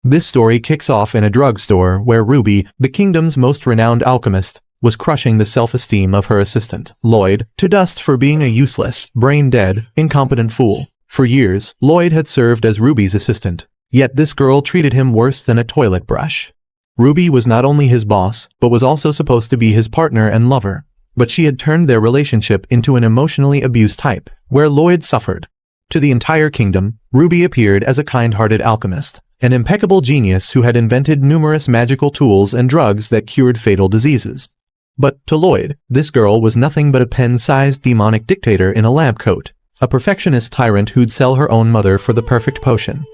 This story kicks off in a drugstore where Ruby, the kingdom's most renowned alchemist, was crushing the self-esteem of her assistant, Lloyd, to dust for being a useless, brain-dead, incompetent fool. For years, Lloyd had served as Ruby's assistant, yet this girl treated him worse than a toilet brush. Ruby was not only his boss, but was also supposed to be his partner and lover, but she had turned their relationship into an emotionally abused type, where Lloyd suffered. To the entire kingdom, Ruby appeared as a kind-hearted alchemist, an impeccable genius who had invented numerous magical tools and drugs that cured fatal diseases. But to Lloyd, this girl was nothing but a pen-sized demonic dictator in a lab coat, a perfectionist tyrant who'd sell her own mother for the perfect potion.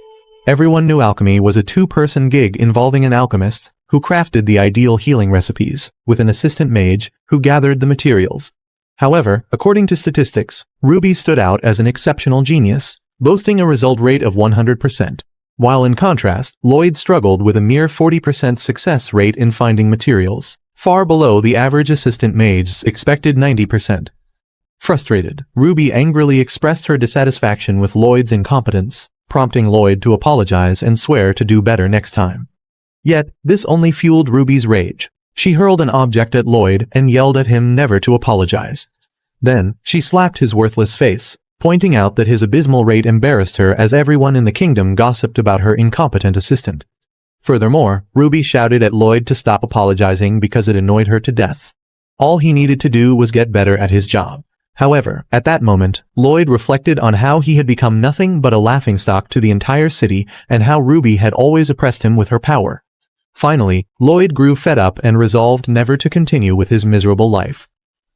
Everyone knew alchemy was a two-person gig involving an alchemist, who crafted the ideal healing recipes, with an assistant mage, who gathered the materials. However, according to statistics, Ruby stood out as an exceptional genius, boasting a result rate of 100%, while in contrast, Lloyd struggled with a mere 40% success rate in finding materials, far below the average assistant mage's expected 90%. Frustrated, Ruby angrily expressed her dissatisfaction with Lloyd's incompetence, prompting Lloyd to apologize and swear to do better next time. Yet, this only fueled Ruby's rage. She hurled an object at Lloyd and yelled at him never to apologize. Then, she slapped his worthless face, pointing out that his abysmal rate embarrassed her as everyone in the kingdom gossiped about her incompetent assistant. Furthermore, Ruby shouted at Lloyd to stop apologizing because it annoyed her to death. All he needed to do was get better at his job. However, at that moment, Lloyd reflected on how he had become nothing but a laughingstock to the entire city and how Ruby had always oppressed him with her power. Finally, Lloyd grew fed up and resolved never to continue with his miserable life.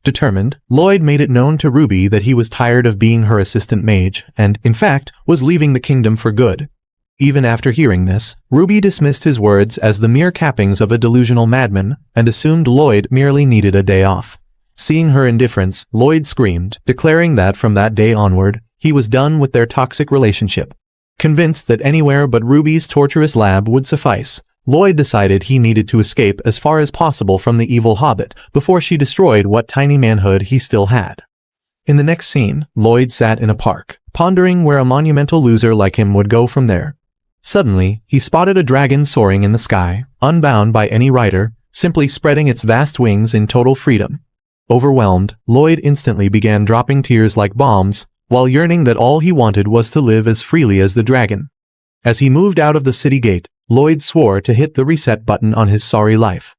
Determined, Lloyd made it known to Ruby that he was tired of being her assistant mage and, in fact, was leaving the kingdom for good. Even after hearing this, Ruby dismissed his words as the mere cappings of a delusional madman and assumed Lloyd merely needed a day off. Seeing her indifference, Lloyd screamed, declaring that from that day onward, he was done with their toxic relationship. Convinced that anywhere but Ruby's torturous lab would suffice, Lloyd decided he needed to escape as far as possible from the evil hobbit before she destroyed what tiny manhood he still had. In the next scene, Lloyd sat in a park, pondering where a monumental loser like him would go from there. Suddenly, he spotted a dragon soaring in the sky, unbound by any rider, simply spreading its vast wings in total freedom. Overwhelmed, Lloyd instantly began dropping tears like bombs, while yearning that all he wanted was to live as freely as the dragon. As he moved out of the city gate, Lloyd swore to hit the reset button on his sorry life.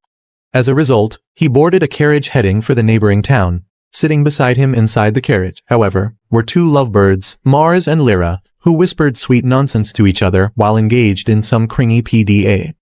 As a result, he boarded a carriage heading for the neighboring town. Sitting beside him inside the carriage, however, were two lovebirds, Mars and Lyra, who whispered sweet nonsense to each other while engaged in some cringy PDA.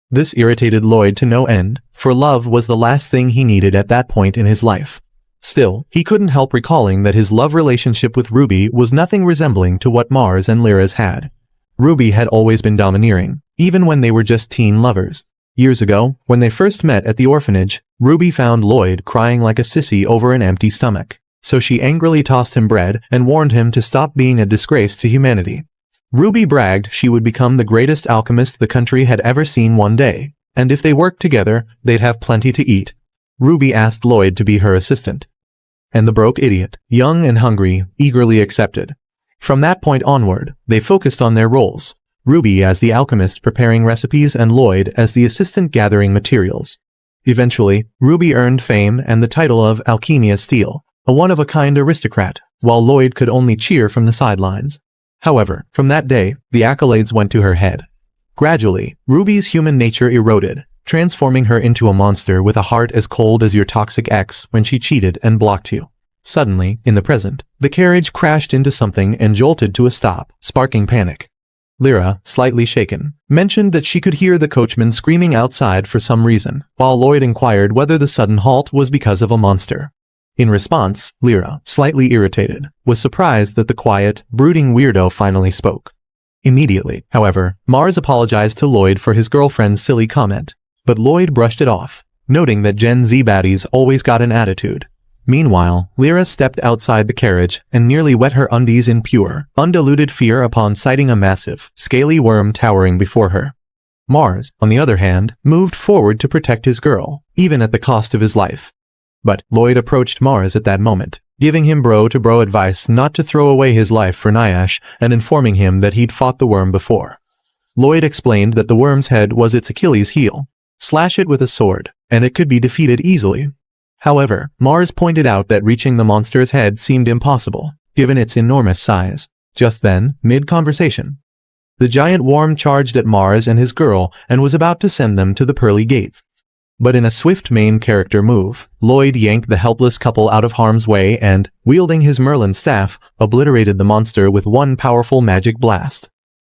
This irritated Lloyd to no end, for love was the last thing he needed at that point in his life. Still, he couldn't help recalling that his love relationship with Ruby was nothing resembling to what Mars and Lyra's had. Ruby had always been domineering, even when they were just teen lovers. Years ago, when they first met at the orphanage, Ruby found Lloyd crying like a sissy over an empty stomach, so she angrily tossed him bread and warned him to stop being a disgrace to humanity. Ruby bragged she would become the greatest alchemist the country had ever seen one day, and if they worked together, they'd have plenty to eat. Ruby asked Lloyd to be her assistant. And the broke idiot, young and hungry, eagerly accepted. From that point onward, they focused on their roles, Ruby as the alchemist preparing recipes and Lloyd as the assistant gathering materials. Eventually, Ruby earned fame and the title of Alchemia Steel, a one-of-a-kind aristocrat, while Lloyd could only cheer from the sidelines. However, from that day, the accolades went to her head. Gradually, Ruby's human nature eroded, transforming her into a monster with a heart as cold as your toxic ex when she cheated and blocked you. Suddenly, in the present, the carriage crashed into something and jolted to a stop, sparking panic. Lyra, slightly shaken, mentioned that she could hear the coachman screaming outside for some reason, while Lloyd inquired whether the sudden halt was because of a monster. In response, Lyra, slightly irritated, was surprised that the quiet, brooding weirdo finally spoke. Immediately, however, Mars apologized to Lloyd for his girlfriend's silly comment, but Lloyd brushed it off, noting that Gen Z baddies always got an attitude. Meanwhile, Lyra stepped outside the carriage and nearly wet her undies in pure, undiluted fear upon sighting a massive, scaly worm towering before her. Mars, on the other hand, moved forward to protect his girl, even at the cost of his life. But Lloyd approached Mars at that moment, giving him bro-to-bro advice not to throw away his life for Nyash and informing him that he'd fought the worm before. Lloyd explained that the worm's head was its Achilles heel. Slash it with a sword, and it could be defeated easily. However, Mars pointed out that reaching the monster's head seemed impossible, given its enormous size. Just then, mid-conversation, the giant worm charged at Mars and his girl and was about to send them to the pearly gates. But in a swift main character move, Lloyd yanked the helpless couple out of harm's way and, wielding his Merlin staff, obliterated the monster with one powerful magic blast.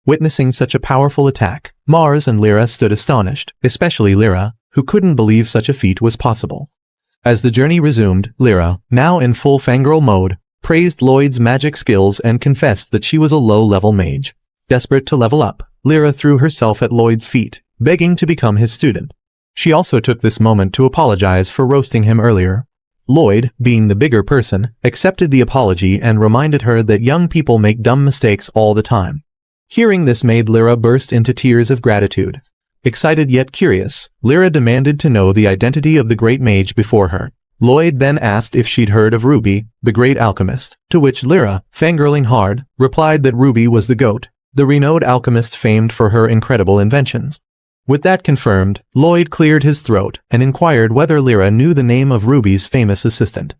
Witnessing such a powerful attack, Mars and Lyra stood astonished, especially Lyra, who couldn't believe such a feat was possible. As the journey resumed, Lyra, now in full fangirl mode, praised Lloyd's magic skills and confessed that she was a low-level mage. Desperate to level up, Lyra threw herself at Lloyd's feet, begging to become his student. She also took this moment to apologize for roasting him earlier. Lloyd, being the bigger person, accepted the apology and reminded her that young people make dumb mistakes all the time. Hearing this made Lyra burst into tears of gratitude. Excited yet curious, Lyra demanded to know the identity of the great mage before her. Lloyd then asked if she'd heard of Ruby, the great alchemist, to which Lyra, fangirling hard, replied that Ruby was the GOAT, the renowned alchemist famed for her incredible inventions. With that confirmed, Lloyd cleared his throat and inquired whether Lyra knew the name of Ruby's famous assistant.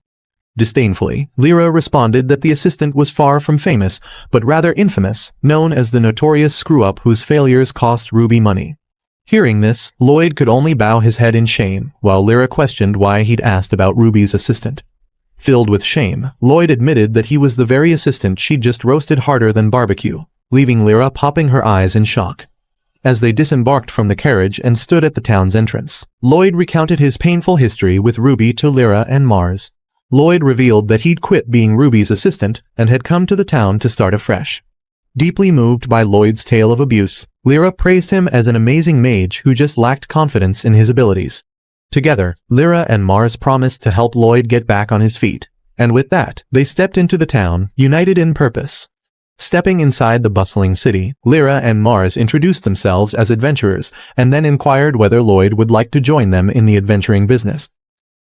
Disdainfully, Lyra responded that the assistant was far from famous, but rather infamous, known as the notorious screw-up whose failures cost Ruby money. Hearing this, Lloyd could only bow his head in shame, while Lyra questioned why he'd asked about Ruby's assistant. Filled with shame, Lloyd admitted that he was the very assistant she'd just roasted harder than barbecue, leaving Lyra popping her eyes in shock. As they disembarked from the carriage and stood at the town's entrance, Lloyd recounted his painful history with Ruby to Lyra and Mars. Lloyd revealed that he'd quit being Ruby's assistant and had come to the town to start afresh. Deeply moved by Lloyd's tale of abuse, Lyra praised him as an amazing mage who just lacked confidence in his abilities. Together, Lyra and Mars promised to help Lloyd get back on his feet, and with that, they stepped into the town, united in purpose. Stepping inside the bustling city, Lyra and Mars introduced themselves as adventurers and then inquired whether Lloyd would like to join them in the adventuring business.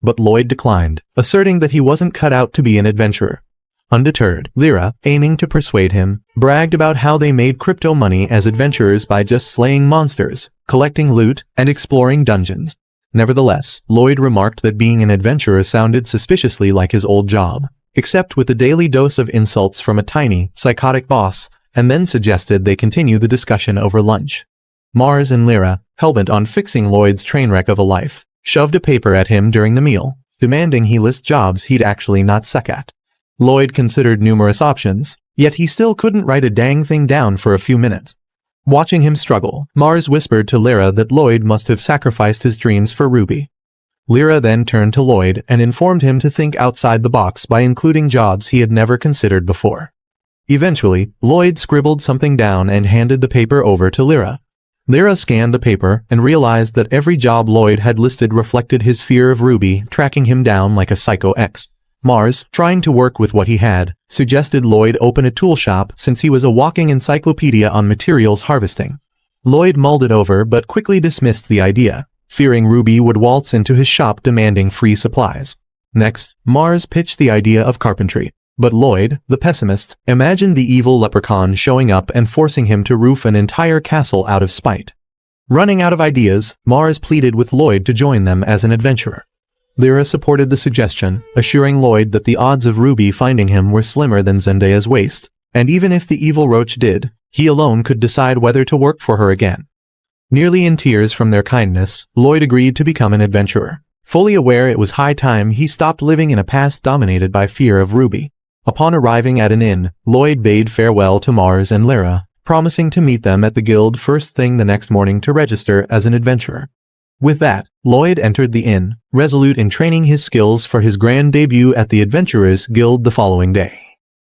But Lloyd declined, asserting that he wasn't cut out to be an adventurer. Undeterred, Lyra, aiming to persuade him, bragged about how they made crypto money as adventurers by just slaying monsters, collecting loot, and exploring dungeons. Nevertheless, Lloyd remarked that being an adventurer sounded suspiciously like his old job, except with a daily dose of insults from a tiny, psychotic boss, and then suggested they continue the discussion over lunch. Mars and Lyra, hellbent on fixing Lloyd's train wreck of a life, shoved a paper at him during the meal, demanding he list jobs he'd actually not suck at. Lloyd considered numerous options, yet he still couldn't write a dang thing down for a few minutes. Watching him struggle, Mars whispered to Lyra that Lloyd must have sacrificed his dreams for Ruby. Lyra then turned to Lloyd and informed him to think outside the box by including jobs he had never considered before. Eventually, Lloyd scribbled something down and handed the paper over to Lyra. Lyra scanned the paper and realized that every job Lloyd had listed reflected his fear of Ruby tracking him down like a psycho ex. Mars, trying to work with what he had, suggested Lloyd open a tool shop since he was a walking encyclopedia on materials harvesting. Lloyd mulled it over but quickly dismissed the idea, fearing Ruby would waltz into his shop demanding free supplies. Next, Mars pitched the idea of carpentry, but Lloyd, the pessimist, imagined the evil leprechaun showing up and forcing him to roof an entire castle out of spite. Running out of ideas, Mars pleaded with Lloyd to join them as an adventurer. Lyra supported the suggestion, assuring Lloyd that the odds of Ruby finding him were slimmer than Zendaya's waist, and even if the evil roach did, he alone could decide whether to work for her again. Nearly in tears from their kindness, Lloyd agreed to become an adventurer, fully aware it was high time he stopped living in a past dominated by fear of Ruby. Upon arriving at an inn, Lloyd bade farewell to Mars and Lyra, promising to meet them at the guild first thing the next morning to register as an adventurer. With that, Lloyd entered the inn, resolute in training his skills for his grand debut at the Adventurers Guild the following day.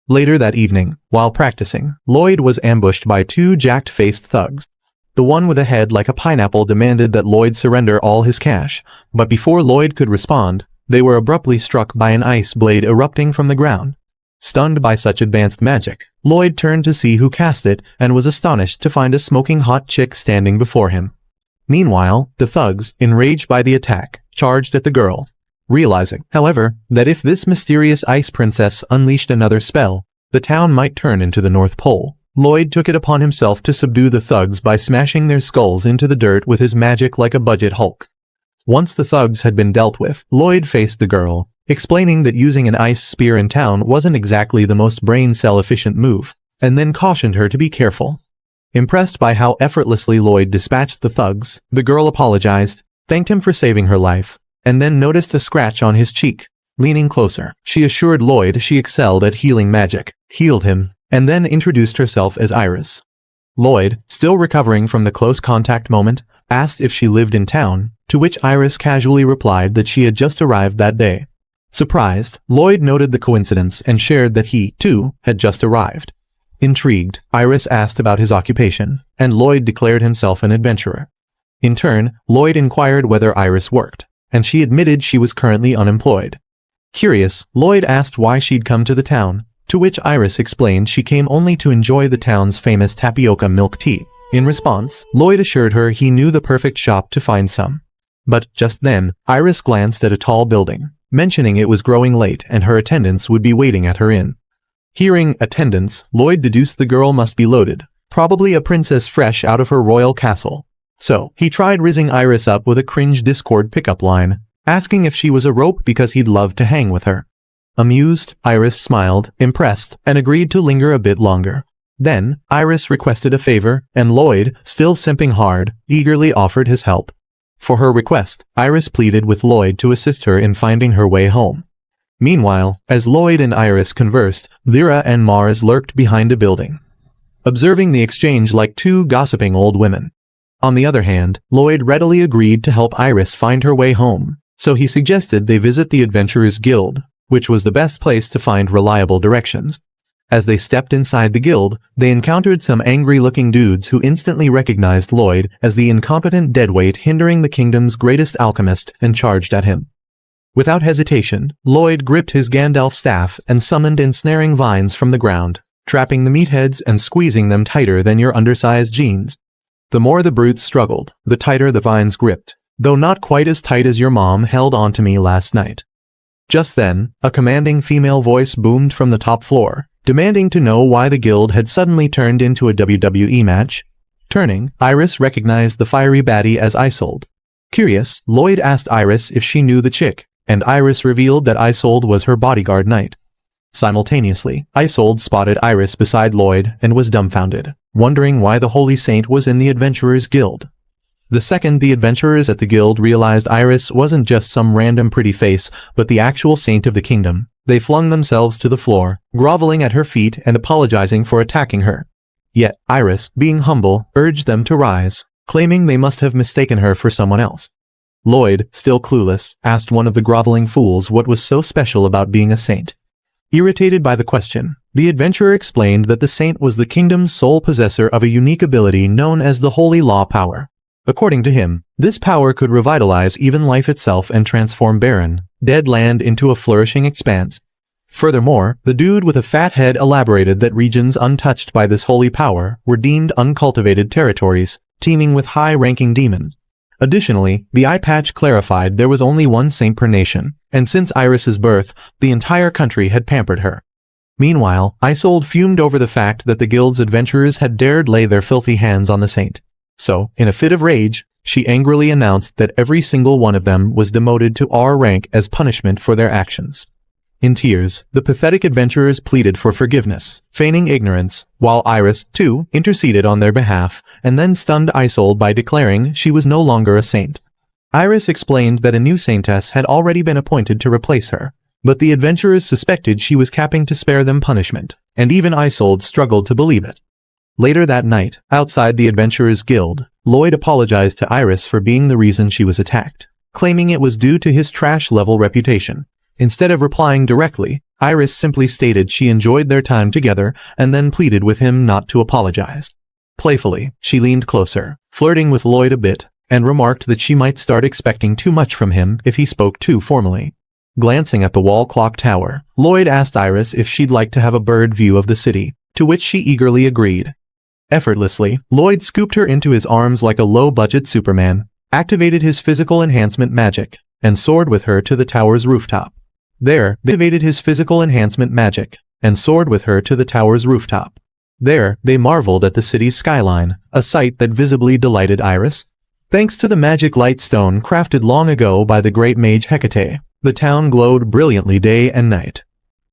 Later that evening, while practicing, Lloyd was ambushed by two jacked-faced thugs. The one with a head like a pineapple demanded that Lloyd surrender all his cash, but before Lloyd could respond, they were abruptly struck by an ice blade erupting from the ground. Stunned by such advanced magic, Lloyd turned to see who cast it and was astonished to find a smoking hot chick standing before him. Meanwhile, the thugs, enraged by the attack, charged at the girl. Realizing, however, that if this mysterious ice princess unleashed another spell, the town might turn into the North Pole, Lloyd took it upon himself to subdue the thugs by smashing their skulls into the dirt with his magic like a budget Hulk. Once the thugs had been dealt with, Lloyd faced the girl, explaining that using an ice spear in town wasn't exactly the most brain cell efficient move, and then cautioned her to be careful. Impressed by how effortlessly Lloyd dispatched the thugs, the girl apologized, thanked him for saving her life, and then noticed a scratch on his cheek. Leaning closer, she assured Lloyd she excelled at healing magic, healed him, and then introduced herself as Iris. Lloyd, still recovering from the close contact moment, asked if she lived in town, to which Iris casually replied that she had just arrived that day. Surprised, Lloyd noted the coincidence and shared that he, too, had just arrived. Intrigued, Iris asked about his occupation, and Lloyd declared himself an adventurer. In turn, Lloyd inquired whether Iris worked, and she admitted she was currently unemployed. Curious, Lloyd asked why she'd come to the town, to which Iris explained she came only to enjoy the town's famous tapioca milk tea. In response, Lloyd assured her he knew the perfect shop to find some. But just then, Iris glanced at a tall building, mentioning it was growing late and her attendants would be waiting at her inn. Hearing attendants, Lloyd deduced the girl must be loaded, probably a princess fresh out of her royal castle. So, he tried rizzing Iris up with a cringe Discord pickup line, asking if she was a rope because he'd love to hang with her. Amused, Iris smiled, impressed, and agreed to linger a bit longer. Then, Iris requested a favor, and Lloyd, still simping hard, eagerly offered his help. For her request, Iris pleaded with Lloyd to assist her in finding her way home. Meanwhile, as Lloyd and Iris conversed, Lyra and Mars lurked behind a building, observing the exchange like two gossiping old women. On the other hand, Lloyd readily agreed to help Iris find her way home, so he suggested they visit the Adventurers Guild, which was the best place to find reliable directions. As they stepped inside the guild, they encountered some angry-looking dudes who instantly recognized Lloyd as the incompetent deadweight hindering the kingdom's greatest alchemist and charged at him. Without hesitation, Lloyd gripped his Gandalf staff and summoned ensnaring vines from the ground, trapping the meatheads and squeezing them tighter than your undersized jeans. The more the brutes struggled, the tighter the vines gripped, though not quite as tight as your mom held onto me last night. Just then, a commanding female voice boomed from the top floor, demanding to know why the guild had suddenly turned into a WWE match. Turning, Iris recognized the fiery baddie as Isolde. Curious, Lloyd asked Iris if she knew the chick, and Iris revealed that Isolde was her bodyguard knight. Simultaneously, Isolde spotted Iris beside Lloyd and was dumbfounded, wondering why the Holy Saint was in the Adventurers Guild. The second the adventurers at the guild realized Iris wasn't just some random pretty face, but the actual saint of the kingdom, they flung themselves to the floor, groveling at her feet and apologizing for attacking her. Yet, Iris, being humble, urged them to rise, claiming they must have mistaken her for someone else. Lloyd, still clueless, asked one of the groveling fools what was so special about being a saint. Irritated by the question, the adventurer explained that the saint was the kingdom's sole possessor of a unique ability known as the Holy Law Power. According to him, this power could revitalize even life itself and transform barren, dead land into a flourishing expanse. Furthermore, the dude with a fat head elaborated that regions untouched by this holy power were deemed uncultivated territories, teeming with high-ranking demons. Additionally, the eye patch clarified there was only one saint per nation, and since Iris's birth, the entire country had pampered her. Meanwhile, Isolde fumed over the fact that the guild's adventurers had dared lay their filthy hands on the saint. So, in a fit of rage, she angrily announced that every single one of them was demoted to R rank as punishment for their actions. In tears, the pathetic adventurers pleaded for forgiveness, feigning ignorance, while Iris, too, interceded on their behalf, and then stunned Isolde by declaring she was no longer a saint. Iris explained that a new saintess had already been appointed to replace her, but the adventurers suspected she was capping to spare them punishment, and even Isolde struggled to believe it. Later that night, outside the Adventurers Guild, Lloyd apologized to Iris for being the reason she was attacked, claiming it was due to his trash-level reputation. Instead of replying directly, Iris simply stated she enjoyed their time together and then pleaded with him not to apologize. Playfully, she leaned closer, flirting with Lloyd a bit, and remarked that she might start expecting too much from him if he spoke too formally. Glancing at the wall clock tower, Lloyd asked Iris if she'd like to have a bird view of the city, to which she eagerly agreed. Effortlessly, Lloyd scooped her into his arms like a low-budget Superman, activated his physical enhancement magic, and soared with her to the tower's rooftop. There, activated his physical enhancement magic, and soared with her to the tower's rooftop. There, they marveled at the city's skyline, a sight that visibly delighted Iris. Thanks to the magic light stone crafted long ago by the great mage Hecate, the town glowed brilliantly day and night.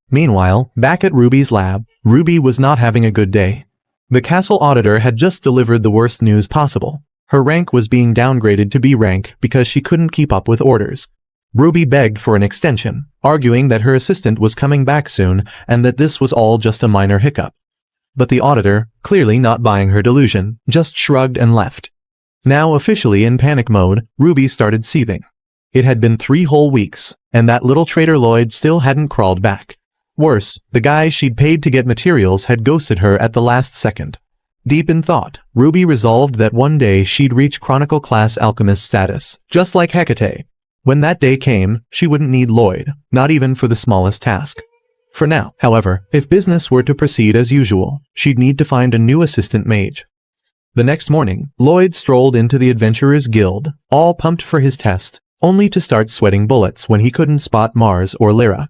Meanwhile, back at Ruby's lab, Ruby was not having a good day. The castle auditor had just delivered the worst news possible. Her rank was being downgraded to B rank because she couldn't keep up with orders. Ruby begged for an extension, arguing that her assistant was coming back soon and that this was all just a minor hiccup. But the auditor, clearly not buying her delusion, just shrugged and left. Now officially in panic mode, Ruby started seething. It had been 3 whole weeks, and that little traitor Lloyd still hadn't crawled back. Worse, the guy she'd paid to get materials had ghosted her at the last second. Deep in thought, Ruby resolved that one day she'd reach Chronicle Class Alchemist status, just like Hecate. When that day came, she wouldn't need Lloyd, not even for the smallest task. For now, however, if business were to proceed as usual, she'd need to find a new assistant mage. The next morning, Lloyd strolled into the Adventurers Guild, all pumped for his test, only to start sweating bullets when he couldn't spot Mars or Lyra.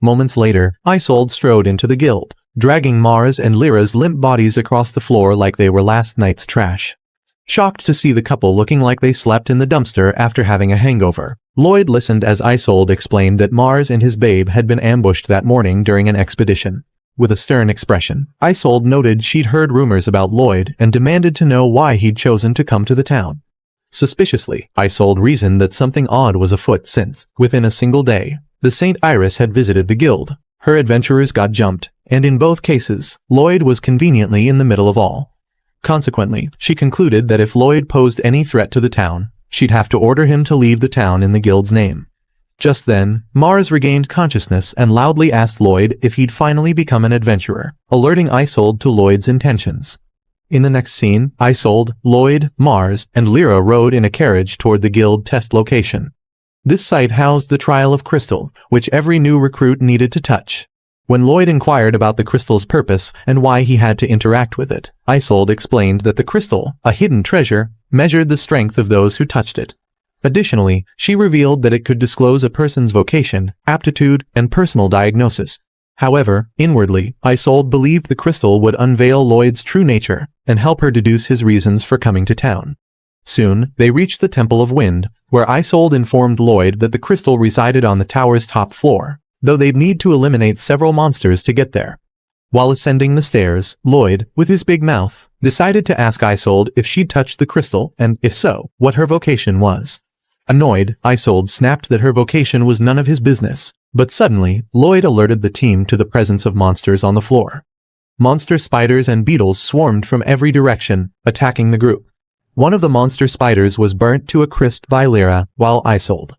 Moments later, Isolde strode into the guild, dragging Mars and Lyra's limp bodies across the floor like they were last night's trash. Shocked to see the couple looking like they slept in the dumpster after having a hangover, Lloyd listened as Isolde explained that Mars and his babe had been ambushed that morning during an expedition. With a stern expression, Isolde noted she'd heard rumors about Lloyd and demanded to know why he'd chosen to come to the town. Suspiciously, Isolde reasoned that something odd was afoot since, within a single day, the St. Iris had visited the guild. Her adventurers got jumped, and in both cases, Lloyd was conveniently in the middle of all. Consequently, she concluded that if Lloyd posed any threat to the town, she'd have to order him to leave the town in the guild's name. Just then, Mars regained consciousness and loudly asked Lloyd if he'd finally become an adventurer, alerting Isolde to Lloyd's intentions. In the next scene, Isolde, Lloyd, Mars, and Lyra rode in a carriage toward the guild test location. This site housed the trial of crystal, which every new recruit needed to touch. When Lloyd inquired about the crystal's purpose and why he had to interact with it, Isolde explained that the crystal, a hidden treasure, measured the strength of those who touched it. Additionally, she revealed that it could disclose a person's vocation, aptitude, and personal diagnosis. However, inwardly, Isolde believed the crystal would unveil Lloyd's true nature and help her deduce his reasons for coming to town. Soon, they reached the Temple of Wind, where Isolde informed Lloyd that the crystal resided on the tower's top floor, though they'd need to eliminate several monsters to get there. While ascending the stairs, Lloyd, with his big mouth, decided to ask Isolde if she'd touched the crystal and, if so, what her vocation was. Annoyed, Isolde snapped that her vocation was none of his business, but suddenly, Lloyd alerted the team to the presence of monsters on the floor. Monster spiders and beetles swarmed from every direction, attacking the group. One of the monster spiders was burnt to a crisp by Lyra, while Isolde,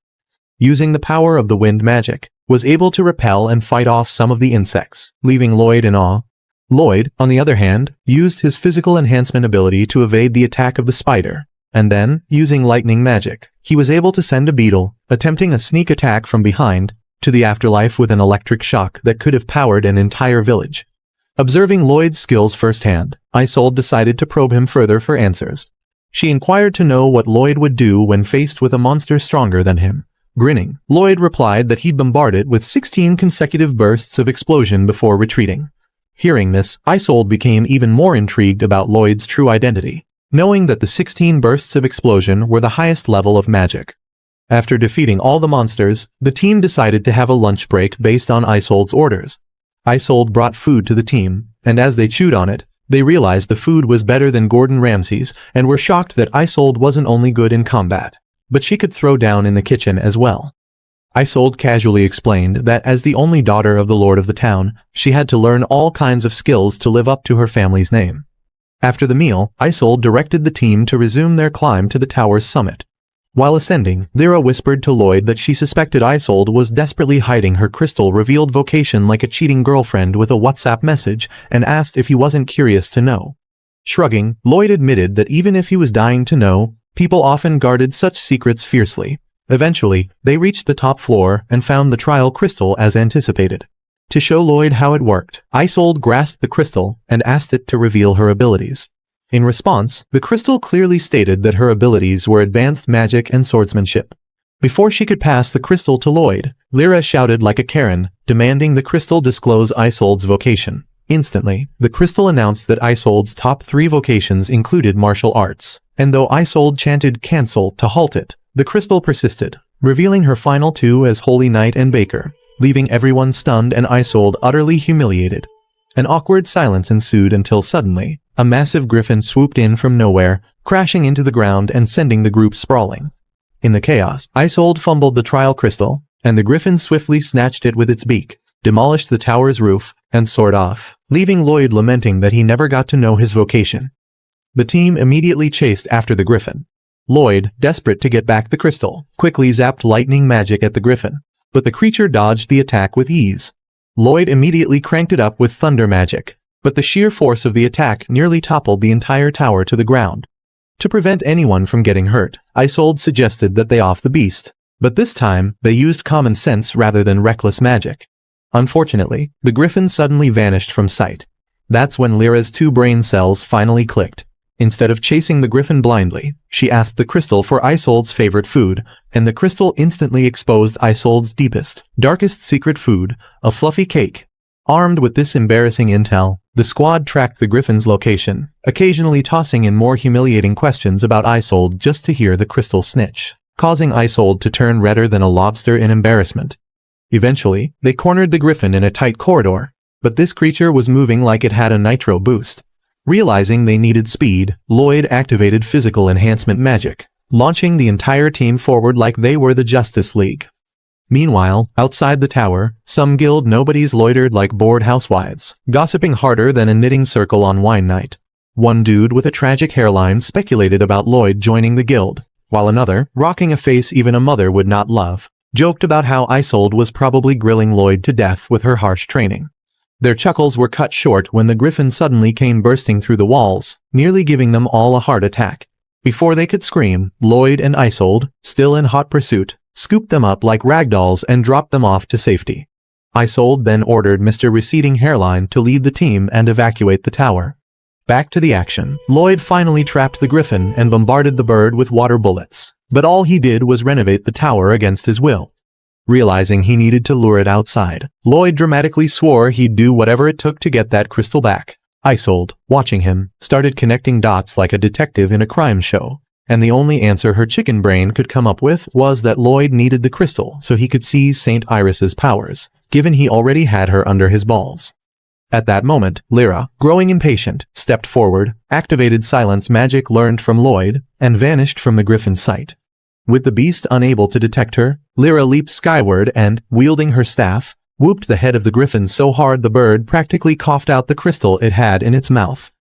using the power of the wind magic, was able to repel and fight off some of the insects, leaving Lloyd in awe. Lloyd, on the other hand, used his physical enhancement ability to evade the attack of the spider, and then, using lightning magic, he was able to send a beetle, attempting a sneak attack from behind, to the afterlife with an electric shock that could have powered an entire village. Observing Lloyd's skills firsthand, Isolde decided to probe him further for answers. She inquired to know what Lloyd would do when faced with a monster stronger than him. Grinning, Lloyd replied that he'd bombard it with 16 consecutive bursts of explosion before retreating. Hearing this, Isolde became even more intrigued about Lloyd's true identity, knowing that the 16 bursts of explosion were the highest level of magic. After defeating all the monsters, the team decided to have a lunch break based on Isolde's orders. Isolde brought food to the team, and as they chewed on it, they realized the food was better than Gordon Ramsay's and were shocked that Isolde wasn't only good in combat, but she could throw down in the kitchen as well. Isolde casually explained that as the only daughter of the lord of the town, she had to learn all kinds of skills to live up to her family's name. After the meal, Isolde directed the team to resume their climb to the tower's summit. While ascending, Lyra whispered to Lloyd that she suspected Isolde was desperately hiding her crystal-revealed vocation like a cheating girlfriend with a WhatsApp message and asked if he wasn't curious to know. Shrugging, Lloyd admitted that even if he was dying to know, people often guarded such secrets fiercely. Eventually, they reached the top floor and found the trial crystal as anticipated. To show Lloyd how it worked, Isolde grasped the crystal and asked it to reveal her abilities. In response, the crystal clearly stated that her abilities were advanced magic and swordsmanship. Before she could pass the crystal to Lloyd, Lyra shouted like a Karen, demanding the crystal disclose Isolde's vocation. Instantly, the crystal announced that Isold's top 3 vocations included martial arts, and though Isold chanted "cancel" to halt it, the crystal persisted, revealing her final 2 as Holy Knight and Baker, leaving everyone stunned and Isold utterly humiliated. An awkward silence ensued until suddenly, a massive griffin swooped in from nowhere, crashing into the ground and sending the group sprawling. In the chaos, Isold fumbled the trial crystal, and the griffin swiftly snatched it with its beak, demolished the tower's roof, and soared off, leaving Lloyd lamenting that he never got to know his vocation. The team immediately chased after the griffin. Lloyd, desperate to get back the crystal, quickly zapped lightning magic at the griffin, but the creature dodged the attack with ease. Lloyd immediately cranked it up with thunder magic, but the sheer force of the attack nearly toppled the entire tower to the ground. To prevent anyone from getting hurt, Isold suggested that they off the beast, but this time they used common sense rather than reckless magic. Unfortunately, the griffin suddenly vanished from sight. That's when Lyra's 2 brain cells finally clicked. Instead of chasing the griffin blindly, she asked the crystal for Isold's favorite food, and the crystal instantly exposed Isold's deepest, darkest secret food, a fluffy cake. Armed with this embarrassing intel, the squad tracked the griffin's location, occasionally tossing in more humiliating questions about Isold just to hear the crystal snitch, causing Isold to turn redder than a lobster in embarrassment. Eventually, they cornered the griffin in a tight corridor, but this creature was moving like it had a nitro boost. Realizing they needed speed, Lloyd activated physical enhancement magic, launching the entire team forward like they were the Justice League. Meanwhile, outside the tower, some guild nobodies loitered like bored housewives, gossiping harder than a knitting circle on wine night. One dude with a tragic hairline speculated about Lloyd joining the guild, while another, rocking a face even a mother would not love, joked about how Isold was probably grilling Lloyd to death with her harsh training. Their chuckles were cut short when the griffin suddenly came bursting through the walls, nearly giving them all a heart attack. Before they could scream, Lloyd and Isold, still in hot pursuit, scooped them up like ragdolls and dropped them off to safety. Isold then ordered Mr. Receding Hairline to lead the team and evacuate the tower. Back to the action, Lloyd finally trapped the griffin and bombarded the bird with water bullets, but all he did was renovate the tower against his will. Realizing he needed to lure it outside, Lloyd dramatically swore he'd do whatever it took to get that crystal back. Isold, watching him, started connecting dots like a detective in a crime show, and the only answer her chicken brain could come up with was that Lloyd needed the crystal so he could seize St. Iris's powers, given he already had her under his balls. At that moment, Lyra, growing impatient, stepped forward, activated silence magic learned from Lloyd, and vanished from the griffin's sight. With the beast unable to detect her, Lyra leaped skyward and, wielding her staff, whooped the head of the griffin so hard the bird practically coughed out the crystal it had in its mouth.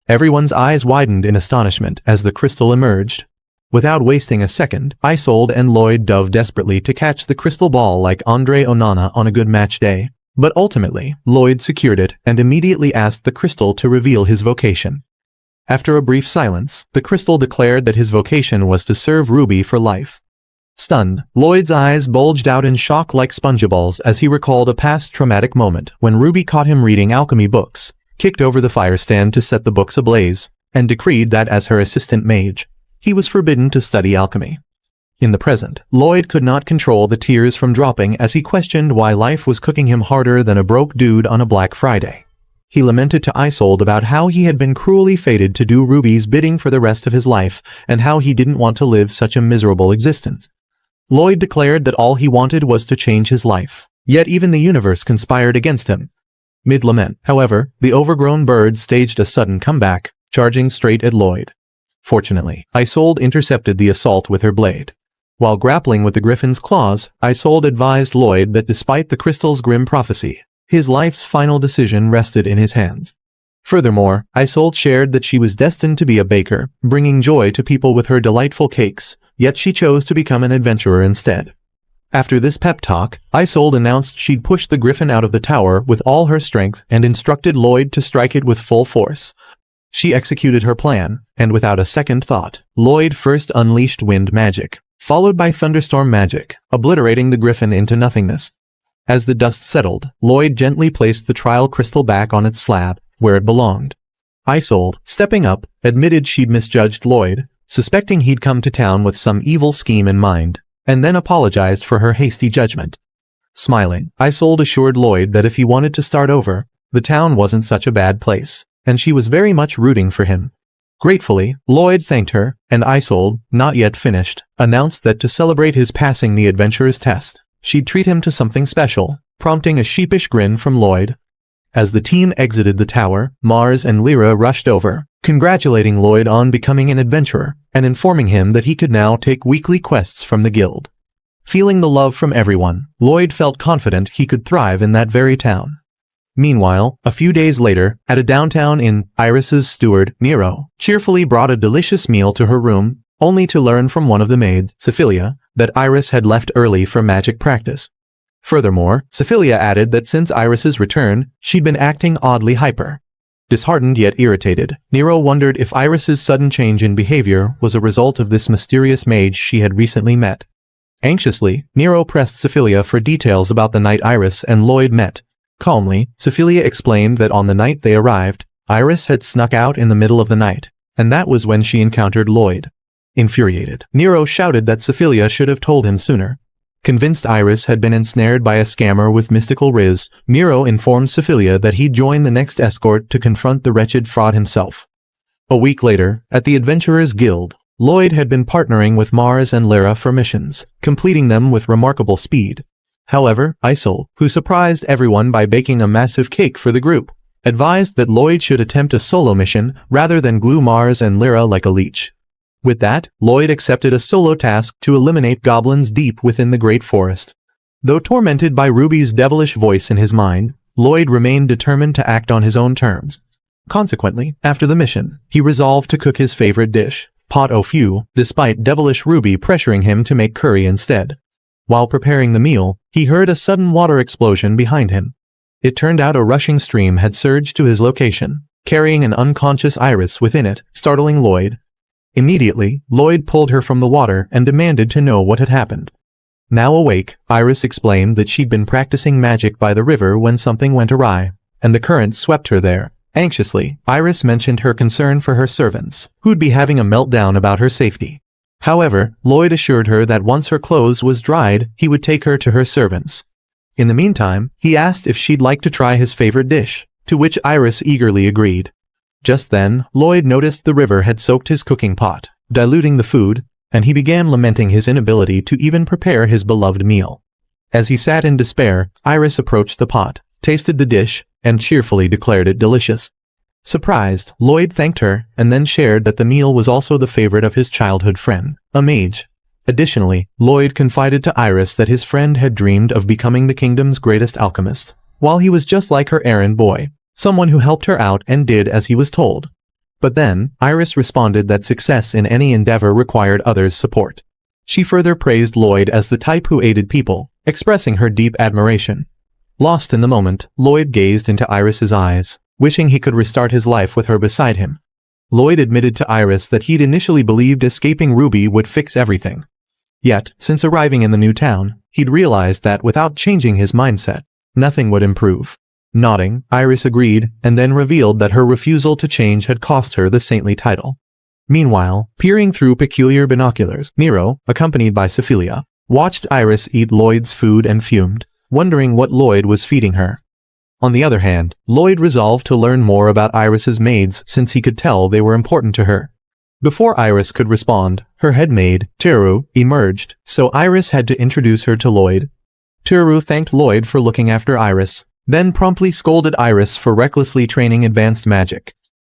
Everyone's eyes widened in astonishment as the crystal emerged. Without wasting a second, Isold and Lloyd dove desperately to catch the crystal ball like Andre Onana on a good match day. But ultimately, Lloyd secured it and immediately asked the crystal to reveal his vocation. After a brief silence, the crystal declared that his vocation was to serve Ruby for life. Stunned, Lloyd's eyes bulged out in shock like spongeballs as he recalled a past traumatic moment when Ruby caught him reading alchemy books, kicked over the fire stand to set the books ablaze, and decreed that as her assistant mage, he was forbidden to study alchemy. In the present, Lloyd could not control the tears from dropping as he questioned why life was cooking him harder than a broke dude on a Black Friday. He lamented to Isold about how he had been cruelly fated to do Ruby's bidding for the rest of his life and how he didn't want to live such a miserable existence. Lloyd declared that all he wanted was to change his life, yet even the universe conspired against him. Mid-lament, however, the overgrown bird staged a sudden comeback, charging straight at Lloyd. Fortunately, Isold intercepted the assault with her blade. While grappling with the griffin's claws, Isold advised Lloyd that despite the crystal's grim prophecy, his life's final decision rested in his hands. Furthermore, Isold shared that she was destined to be a baker, bringing joy to people with her delightful cakes, yet she chose to become an adventurer instead. After this pep talk, Isold announced she'd push the griffin out of the tower with all her strength and instructed Lloyd to strike it with full force. She executed her plan, and without a second thought, Lloyd first unleashed wind magic, followed by thunderstorm magic, obliterating the griffin into nothingness. As the dust settled, Lloyd gently placed the trial crystal back on its slab, where it belonged. Isold, stepping up, admitted she'd misjudged Lloyd, suspecting he'd come to town with some evil scheme in mind, and then apologized for her hasty judgment. Smiling, Isold assured Lloyd that if he wanted to start over, The town wasn't such a bad place, and she was very much rooting for him. Gratefully, Lloyd thanked her, and Isold, not yet finished, announced that to celebrate his passing the adventurer's test, she'd treat him to something special, prompting a sheepish grin from Lloyd. As the team exited the tower, Mars and Lyra rushed over, congratulating Lloyd on becoming an adventurer, and informing him that he could now take weekly quests from the guild. Feeling the love from everyone, Lloyd felt confident he could thrive in that very town. Meanwhile, a few days later, at a downtown inn, Iris's steward, Nero, cheerfully brought a delicious meal to her room, only to learn from one of the maids, Sephilia, that Iris had left early for magic practice. Furthermore, Sephilia added that since Iris's return, she'd been acting oddly hyper. Disheartened yet irritated, Nero wondered if Iris's sudden change in behavior was a result of this mysterious mage she had recently met. Anxiously, Nero pressed Sephilia for details about the night Iris and Lloyd met. Calmly, Sephilia explained that on the night they arrived, Iris had snuck out in the middle of the night, and that was when she encountered Lloyd. Infuriated, Nero shouted that Sephilia should have told him sooner. Convinced Iris had been ensnared by a scammer with mystical riz, Nero informed Sephilia that he'd join the next escort to confront the wretched fraud himself. A week later, at the Adventurers Guild, Lloyd had been partnering with Mars and Lyra for missions, completing them with remarkable speed. However, Isold, who surprised everyone by baking a massive cake for the group, advised that Lloyd should attempt a solo mission rather than glue Mars and Lyra like a leech. With that, Lloyd accepted a solo task to eliminate goblins deep within the Great Forest. Though tormented by Ruby's devilish voice in his mind, Lloyd remained determined to act on his own terms. Consequently, after the mission, he resolved to cook his favorite dish, pot au feu, despite devilish Ruby pressuring him to make curry instead. While preparing the meal, he heard a sudden water explosion behind him. It turned out a rushing stream had surged to his location, carrying an unconscious Iris within it, startling Lloyd. Immediately, Lloyd pulled her from the water and demanded to know what had happened. Now awake, Iris explained that she'd been practicing magic by the river when something went awry, and the current swept her there. Anxiously, Iris mentioned her concern for her servants, who'd be having a meltdown about her safety. However, Lloyd assured her that once her clothes was dried, he would take her to her servants. In the meantime, he asked if she'd like to try his favorite dish, to which Iris eagerly agreed. Just then, Lloyd noticed the river had soaked his cooking pot, diluting the food, and he began lamenting his inability to even prepare his beloved meal. As he sat in despair, Iris approached the pot, tasted the dish, and cheerfully declared it delicious. Surprised, Lloyd thanked her, and then shared that the meal was also the favorite of his childhood friend, a mage. Additionally, Lloyd confided to Iris that his friend had dreamed of becoming the kingdom's greatest alchemist, while he was just like her errand boy, someone who helped her out and did as he was told. But then, Iris responded that success in any endeavor required others' support. She further praised Lloyd as the type who aided people, expressing her deep admiration. Lost in the moment, Lloyd gazed into Iris's eyes, wishing he could restart his life with her beside him. Lloyd admitted to Iris that he'd initially believed escaping Ruby would fix everything. Yet, since arriving in the new town, he'd realized that without changing his mindset, nothing would improve. Nodding, Iris agreed, and then revealed that her refusal to change had cost her the saintly title. Meanwhile, peering through peculiar binoculars, Nero, accompanied by Sephilia, watched Iris eat Lloyd's food and fumed, wondering what Lloyd was feeding her. On the other hand, Lloyd resolved to learn more about Iris's maids since he could tell they were important to her. Before Iris could respond, her head maid, Teru, emerged, so Iris had to introduce her to Lloyd. Teru thanked Lloyd for looking after Iris, then promptly scolded Iris for recklessly training advanced magic.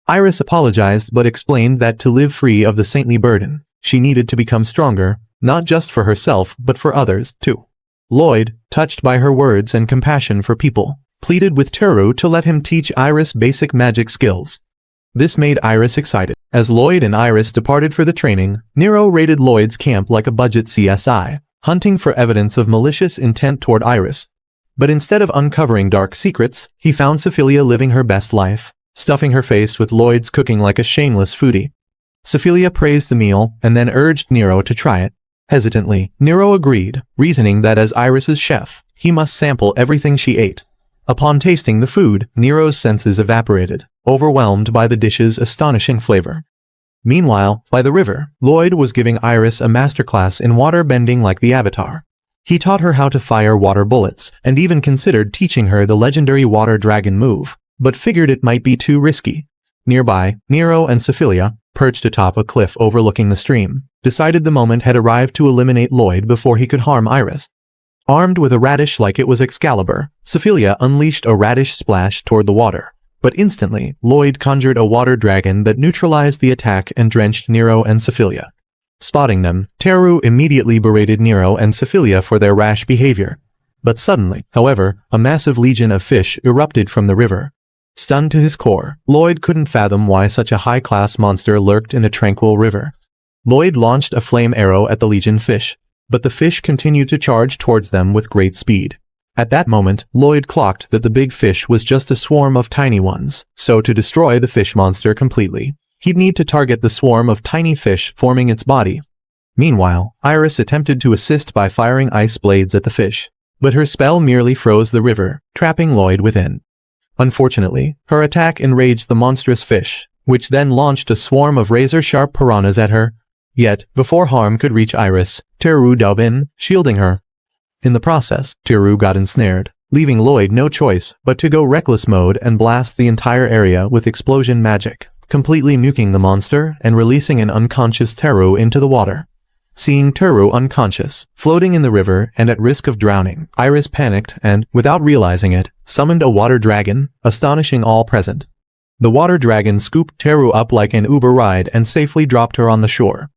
Iris apologized but explained that to live free of the saintly burden, she needed to become stronger, not just for herself but for others, too. Lloyd, touched by her words and compassion for people, pleaded with Teru to let him teach Iris basic magic skills. This made Iris excited. As Lloyd and Iris departed for the training, Nero raided Lloyd's camp like a budget CSI, hunting for evidence of malicious intent toward Iris. But instead of uncovering dark secrets, he found Sephilia living her best life, stuffing her face with Lloyd's cooking like a shameless foodie. Sephilia praised the meal and then urged Nero to try it. Hesitantly, Nero agreed, reasoning that as Iris's chef, he must sample everything she ate. Upon tasting the food, Nero's senses evaporated, overwhelmed by the dish's astonishing flavor. Meanwhile, by the river, Lloyd was giving Iris a masterclass in water bending like the Avatar. He taught her how to fire water bullets, and even considered teaching her the legendary water dragon move, but figured it might be too risky. Nearby, Nero and Cecilia, perched atop a cliff overlooking the stream, decided the moment had arrived to eliminate Lloyd before he could harm Iris. Armed with a radish like it was Excalibur, Cecilia unleashed a radish splash toward the water. But instantly, Lloyd conjured a water dragon that neutralized the attack and drenched Nero and Cecilia. Spotting them, Teru immediately berated Nero and Cecilia for their rash behavior. But suddenly, however, a massive legion of fish erupted from the river. Stunned to his core, Lloyd couldn't fathom why such a high-class monster lurked in a tranquil river. Lloyd launched a flame arrow at the legion fish, but the fish continued to charge towards them with great speed. At that moment, Lloyd clocked that the big fish was just a swarm of tiny ones, so to destroy the fish monster completely, he'd need to target the swarm of tiny fish forming its body. Meanwhile, Iris attempted to assist by firing ice blades at the fish, but her spell merely froze the river, trapping Lloyd within. Unfortunately, her attack enraged the monstrous fish, which then launched a swarm of razor-sharp piranhas at her. Yet, before harm could reach Iris, Teru dove in, shielding her. In the process, Teru got ensnared, leaving Lloyd no choice but to go reckless mode and blast the entire area with explosion magic, completely nuking the monster and releasing an unconscious Teru into the water. Seeing Teru unconscious, floating in the river and at risk of drowning, Iris panicked and, without realizing it, summoned a water dragon, astonishing all present. The water dragon scooped Teru up like an Uber ride and safely dropped her on the shore.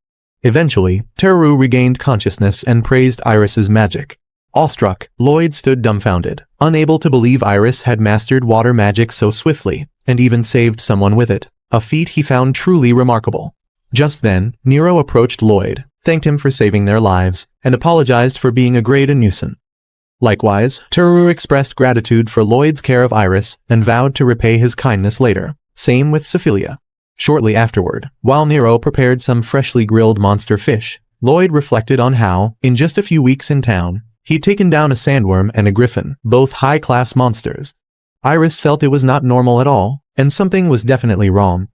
Eventually, Teru regained consciousness and praised Iris's magic. Awestruck, Lloyd stood dumbfounded, unable to believe Iris had mastered water magic so swiftly, and even saved someone with it, a feat he found truly remarkable. Just then, Nero approached Lloyd, thanked him for saving their lives, and apologized for being a great nuisance. Likewise, Teru expressed gratitude for Lloyd's care of Iris and vowed to repay his kindness later. Same with Cecilia. Shortly afterward, while Nero prepared some freshly grilled monster fish, Lloyd reflected on how, in just a few weeks in town, he'd taken down a sandworm and a griffin, both high-class monsters. Iris felt it was not normal at all, and something was definitely wrong.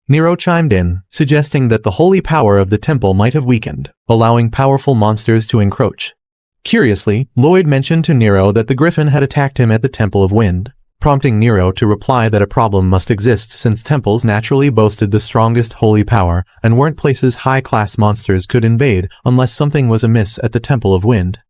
Nero chimed in, suggesting that the holy power of the temple might have weakened, allowing powerful monsters to encroach. Curiously, Lloyd mentioned to Nero that the griffin had attacked him at the Temple of Wind, prompting Nero to reply that a problem must exist since temples naturally boasted the strongest holy power and weren't places high-class monsters could invade unless something was amiss at the Temple of Wind.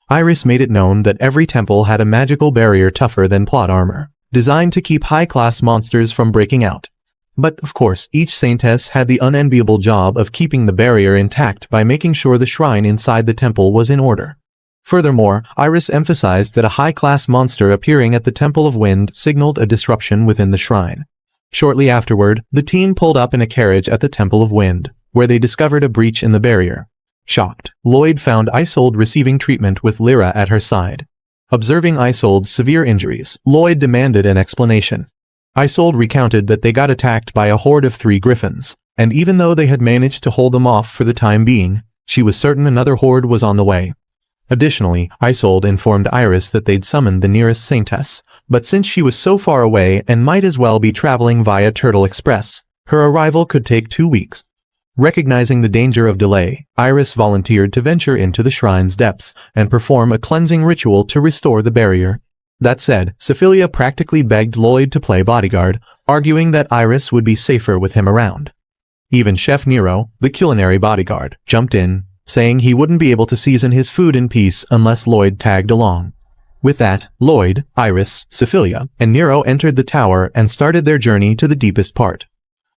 Iris made it known that every temple had a magical barrier tougher than plot armor, designed to keep high-class monsters from breaking out. But, of course, each saintess had the unenviable job of keeping the barrier intact by making sure the shrine inside the temple was in order. Furthermore, Iris emphasized that a high-class monster appearing at the Temple of Wind signaled a disruption within the shrine. Shortly afterward, the team pulled up in a carriage at the Temple of Wind, where they discovered a breach in the barrier. Shocked, Lloyd found Isolde receiving treatment with Lyra at her side. Observing Isolde's severe injuries, Lloyd demanded an explanation. Isolde recounted that they got attacked by a horde of 3 griffins, and even though they had managed to hold them off for the time being, she was certain another horde was on the way. Additionally, Isolde informed Iris that they'd summoned the nearest saintess, but since she was so far away and might as well be traveling via Turtle Express, her arrival could take 2 weeks. Recognizing the danger of delay, Iris volunteered to venture into the shrine's depths and perform a cleansing ritual to restore the barrier. That said, Cecilia practically begged Lloyd to play bodyguard, arguing that Iris would be safer with him around. Even Chef Nero, the culinary bodyguard, jumped in, saying he wouldn't be able to season his food in peace unless Lloyd tagged along. With that, Lloyd, Iris, Cecilia, and Nero entered the tower and started their journey to the deepest part.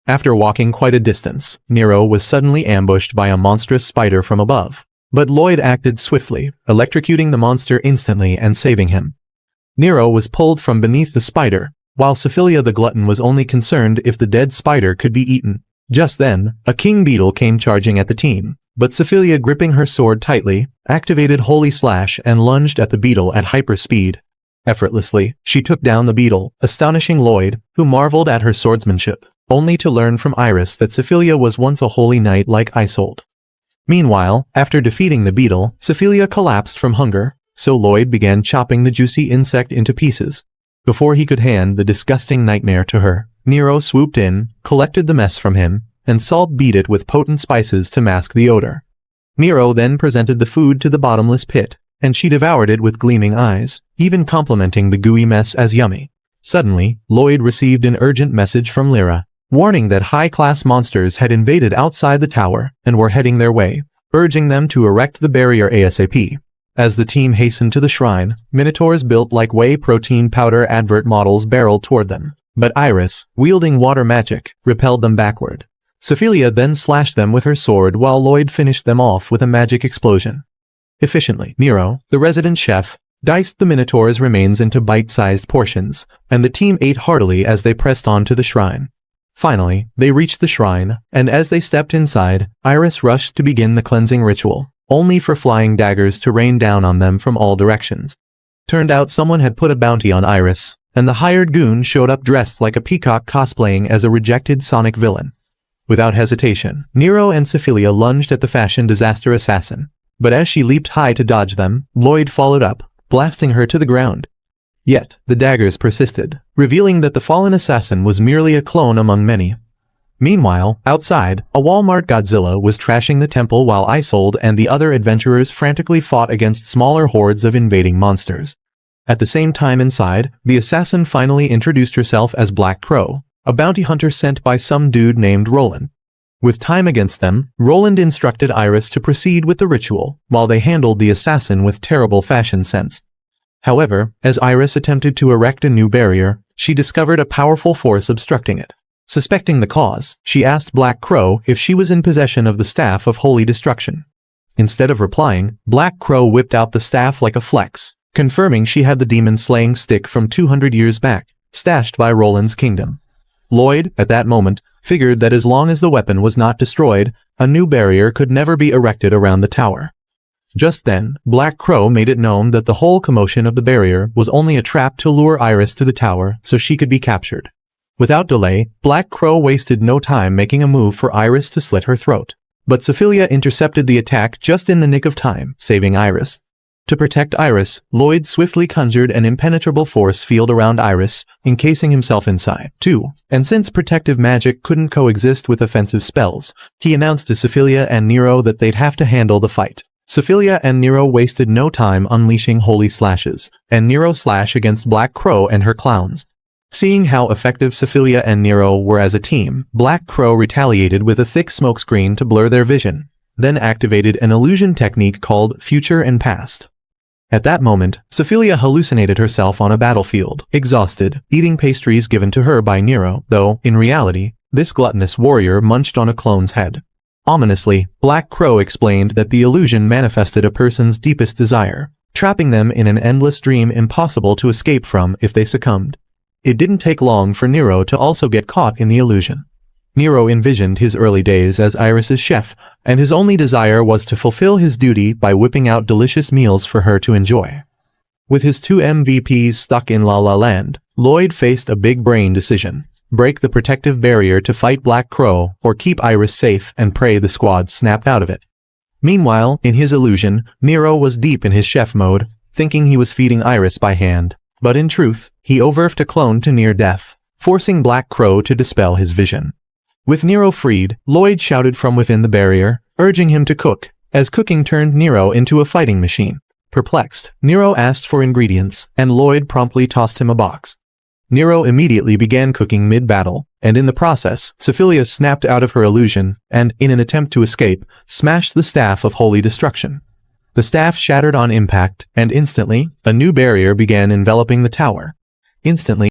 After walking quite a distance, Nero was suddenly ambushed by a monstrous spider from above, but Lloyd acted swiftly, electrocuting the monster instantly and saving him. Nero was pulled from beneath the spider, while Cecilia the glutton was only concerned if the dead spider could be eaten. Just then, a king beetle came charging at the team, but Cecilia, gripping her sword tightly, activated Holy Slash and lunged at the beetle at hyperspeed. Effortlessly, she took down the beetle, astonishing Lloyd, who marveled at her swordsmanship, only to learn from Iris that Cecilia was once a holy knight like Isolde. Meanwhile, after defeating the beetle, Cecilia collapsed from hunger, so Lloyd began chopping the juicy insect into pieces. Before he could hand the disgusting nightmare to her, Nero swooped in, collected the mess from him, and salt beat it with potent spices to mask the odor. Nero then presented the food to the bottomless pit, and she devoured it with gleaming eyes, even complimenting the gooey mess as yummy. Suddenly, Lloyd received an urgent message from Lyra, warning that high-class monsters had invaded outside the tower and were heading their way, urging them to erect the barrier ASAP. As the team hastened to the shrine, minotaurs built like whey protein powder advert models barreled toward them. But Iris, wielding water magic, repelled them backward. Sophia then slashed them with her sword while Lloyd finished them off with a magic explosion. Efficiently, Nero, the resident chef, diced the minotaur's remains into bite-sized portions, and the team ate heartily as they pressed on to the shrine. Finally, they reached the shrine, and as they stepped inside, Iris rushed to begin the cleansing ritual, only for flying daggers to rain down on them from all directions. Turned out someone had put a bounty on Iris, and the hired goon showed up dressed like a peacock cosplaying as a rejected Sonic villain. Without hesitation, Nero and Sophia lunged at the fashion disaster assassin, but as she leaped high to dodge them, Lloyd followed up, blasting her to the ground. Yet, the daggers persisted, revealing that the fallen assassin was merely a clone among many. Meanwhile, outside, a Walmart Godzilla was trashing the temple while Isold and the other adventurers frantically fought against smaller hordes of invading monsters. At the same time inside, the assassin finally introduced herself as Black Crow, a bounty hunter sent by some dude named Roland. With time against them, Roland instructed Iris to proceed with the ritual, while they handled the assassin with terrible fashion sense. However, as Iris attempted to erect a new barrier, she discovered a powerful force obstructing it. Suspecting the cause, she asked Black Crow if she was in possession of the Staff of Holy Destruction. Instead of replying, Black Crow whipped out the staff like a flex, confirming she had the demon-slaying stick from 200 years back, stashed by Roland's kingdom. Lloyd, at that moment, figured that as long as the weapon was not destroyed, a new barrier could never be erected around the tower. Just then, Black Crow made it known that the whole commotion of the barrier was only a trap to lure Iris to the tower so she could be captured. Without delay, Black Crow wasted no time making a move for Iris to slit her throat. But Sophia intercepted the attack just in the nick of time, saving Iris. To protect Iris, Lloyd swiftly conjured an impenetrable force field around Iris, encasing himself inside, too. And since protective magic couldn't coexist with offensive spells, he announced to Sophia and Nero that they'd have to handle the fight. Sophia and Nero wasted no time unleashing holy slashes, and Nero slash against Black Crow and her clowns. Seeing how effective Sophia and Nero were as a team, Black Crow retaliated with a thick smokescreen to blur their vision, then activated an illusion technique called Future and Past. At that moment, Sophia hallucinated herself on a battlefield, exhausted, eating pastries given to her by Nero, though, in reality, this gluttonous warrior munched on a clone's head. Ominously, Black Crow explained that the illusion manifested a person's deepest desire, trapping them in an endless dream impossible to escape from if they succumbed. It didn't take long for Nero to also get caught in the illusion. Nero envisioned his early days as Iris's chef, and his only desire was to fulfill his duty by whipping out delicious meals for her to enjoy. With his two MVPs stuck in La La Land, Lloyd faced a big-brain decision: break the protective barrier to fight Black Crow, or keep Iris safe and pray the squad snapped out of it. Meanwhile, in his illusion, Nero was deep in his chef mode, thinking he was feeding Iris by hand. But in truth, he overwhelmed a clone to near death, forcing Black Crow to dispel his vision. With Nero freed, Lloyd shouted from within the barrier, urging him to cook, as cooking turned Nero into a fighting machine. Perplexed, Nero asked for ingredients, and Lloyd promptly tossed him a box. Nero immediately began cooking mid-battle, and in the process, Sophia snapped out of her illusion, and, in an attempt to escape, smashed the Staff of Holy Destruction. The staff shattered on impact, and instantly, a new barrier began enveloping the tower. Instantly,